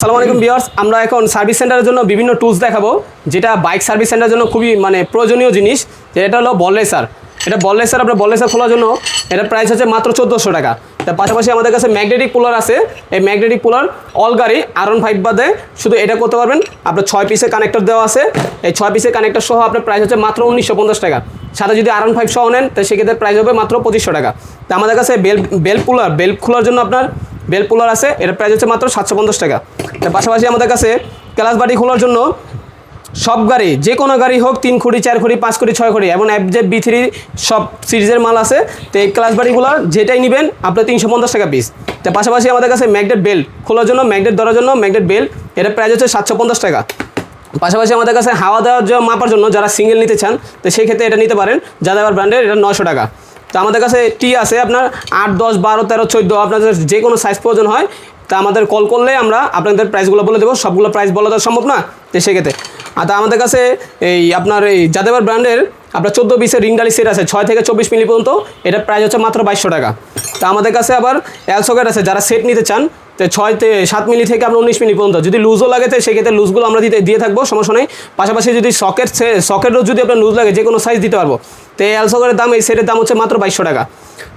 আসসালামু আলাইকুম ভিউয়ার্স, আমরা এখন সার্ভিস সেন্টারের জন্য বিভিন্ন টুলস দেখাবো, যেটা বাইক সার্ভিস সেন্টারের জন্য খুবই প্রয়োজনীয় জিনিস। এটা হলো বল রেসার। এটা বল রেসার, আপনার বল রেসার খোলার জন্য এটার প্রাইস হচ্ছে মাত্র 1400 টাকা। তার পাশাপাশি আমাদের কাছে ম্যাগনেটিক পুলার আছে। এই ম্যাগনেটিক পুলার অল গাড়ি R15 বাদে শুধু এটা করতে পারবেন। আপনার 6 পিসের কানেক্টর দেওয়া আছে। এই 6 পিসের কানেক্টর সহ আপনার প্রাইস হচ্ছে মাত্র 1950 টাকা। সাথে যদি R15 সহ নেন তো সেক্ষেত্রে প্রাইস হবে মাত্র 2500 টাকা। তো আমাদের কাছে বেল খোলার জন্য আপনার বেল পুলার আছে। এর প্রাইস হচ্ছে মাত্র 750 টাকা। তার পাশাপাশি আমাদের কাছে ক্লাস বাটি খোলার জন্য সব গাড়ি, যে কোনো গাড়ি হোক, 3 খুঁড়ি 4 খুঁড়ি 5 খুঁড়ি 6 খুঁড়ি এবং FZ B3 সব সিরিজের মাল আছে। তো এই ক্লাস বাটিগুলো যেটাই নেবেন আপনার 350 টাকা পিস। তার পাশাপাশি আমাদের কাছে ম্যাগনেট বেল্ট খোলার জন্য, ম্যাগনেট ধরার জন্য ম্যাগনেট বেল্ট, এটার প্রাইস হচ্ছে 750 টাকা। পাশাপাশি আমাদের কাছে হাওয়া দেওয়ার মাপার জন্য যারা সিঙ্গেল নিতে চান তো সেই ক্ষেত্রে এটা নিতে পারেন। যাদাবার ব্র্যান্ডের, এটা 900 টাকা। তো আমাদের কাছে টি আছে আপনার 8, 10, 12, 13, 14, আপনাদের যে কোনো সাইজ প্রয়োজন হয় তা আমাদের কল করলে আমরা আপনাদের প্রাইসগুলো বলে দেবো। সবগুলো প্রাইস বলা তো সম্ভব না, তো সেক্ষেত্রে আর তা আমাদের কাছে এই আপনার এই যাদাবার ব্র্যান্ডের আপনার 14 পিসের রিংডালি সেট আছে 6 থেকে 24 মিলি পর্যন্ত। এটার প্রাইস হচ্ছে মাত্র 2200 টাকা। তো আমাদের কাছে আবার এল সকেট আছে, যারা সেট নিতে চান তো 7 মিলি থেকে আপনার 19 মিলি পর্যন্ত। যদি লুজও লাগে তো সেক্ষেত্রে লুজগুলো আমরা দিয়ে থাকবো, সমস্যা নেই। পাশাপাশি যদি সকেটও যদি আপনার লুজ লাগে যে কোনো সাইজ দিতে পারবো। তো এই এল সকেটের দাম, এই সেটের দাম হচ্ছে মাত্র 2200 টাকা।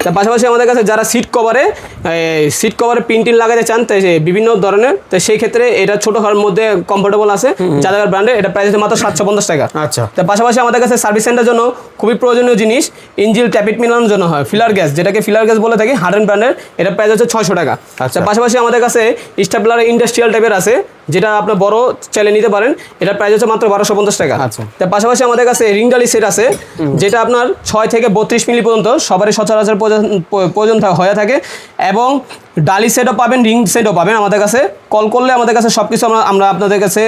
তার পাশাপাশি আমাদের কাছে যারা সিট কভারে প্রিন্টিং লাগাতে চান তো বিভিন্ন ধরনের, তো সেই ক্ষেত্রে এটা ছোটো হওয়ার মধ্যে কমফোর্টেবল আছে যাদের ব্র্যান্ডের। এটা প্রাইস হচ্ছে মাত্র 750 টাকা। আচ্ছা। তার পাশাপাশি আমাদের কাছে সার্ভিস সেন্টারের জন্য খুবই প্রয়োজনীয় জিনিস ইঞ্জিল ট্যাপিট মিলানোর জন্য হয় ফিলার গ্যাস, যেটাকে ফিলার গ্যাস বলে থাকি, হার্ডেন ব্র্যান্ডের। এটা প্রাইস হচ্ছে 600 টাকা। আচ্ছা। পাশাপাশি আমাদের কাছে স্টেপলার ইন্ডাস্ট্রিয়াল টাইপের আছে, যেটা আপনার বড় চাইলে নিতে পারেন। এটার প্রাইস হচ্ছে মাত্র 1250 টাকা। আচ্ছা। তার পাশাপাশি আমাদের কাছে রিংডালি সেট আছে, যেটা আপনার 6 থেকে 32 মিলি পর্যন্ত সবারই সচরাচর প্রয়োজন হয়ে থাকে। এবং ডালি সেটও পাবেন, রিং সেটও পাবেন আমাদের কাছে। কল করলে আমাদের কাছে সব কিছু আমরা আপনাদের কাছে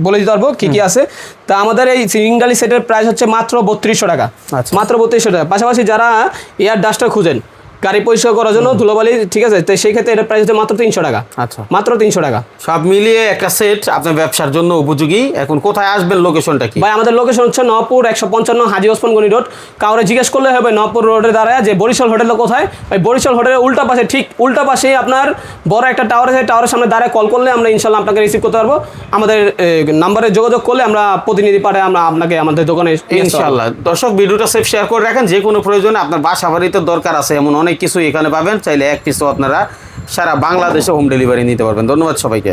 বলে দিতে পারবো কী কী আছে। তা আমাদের এই রিং ডালি সেটের প্রাইস হচ্ছে মাত্র 3200 টাকা। আচ্ছা। মাত্র 3200 টাকা। পাশাপাশি যারা এয়ার ডাস্টার খুঁজেন গাড়ি পরিষ্কার করার জন্য, ধুলোবালি, ঠিক আছে, তো সেই ক্ষেত্রে এটার প্রাইস হচ্ছে মাত্র 300 টাকা। আচ্ছা। মাত্র 300 টাকা। সব মিলিয়ে একটা সেট আপনার ব্যবসার জন্য উপযোগী। এখন কোথায় আসবেন, লোকেশনটা কি? ভাই আমাদের লোকেশন হচ্ছে নবপুর 155 হাজী ওসমান গনি রোড। কাউরে জিজ্ঞেস করলে হবে নবপুর রোডে দাঁড়ায় যে বরিশাল হোটেল কোথায়। ওই বরিশাল হোটেলের উল্টা পাশে, ঠিক উল্টা পাশেই আপনার বড় একটা টাওয়ার আছে। টাওয়ারের সামনে দাঁড়ায় কল করলে আমরা ইনশাল্লাহ আপনাকে রিসিভ করতে পারবো। আমাদের নাম্বারে যোগাযোগ করলে আমরা প্রতিনিধি পাঠাই আমরা আপনাকে আমাদের দোকানে ইনশাল্লাহ। দর্শক, ভিডিওটা সেভ শেয়ার করে রাখেন। যে কোনো প্রয়োজনে আপনার বাসা বাড়িতে দরকার আছে এমন অনেক কিছু এখানে পাবেন। চাইলে এক পিসও আপনারা সারা বাংলাদেশে হোম ডেলিভারি নিতে পারবেন। ধন্যবাদ সবাইকে।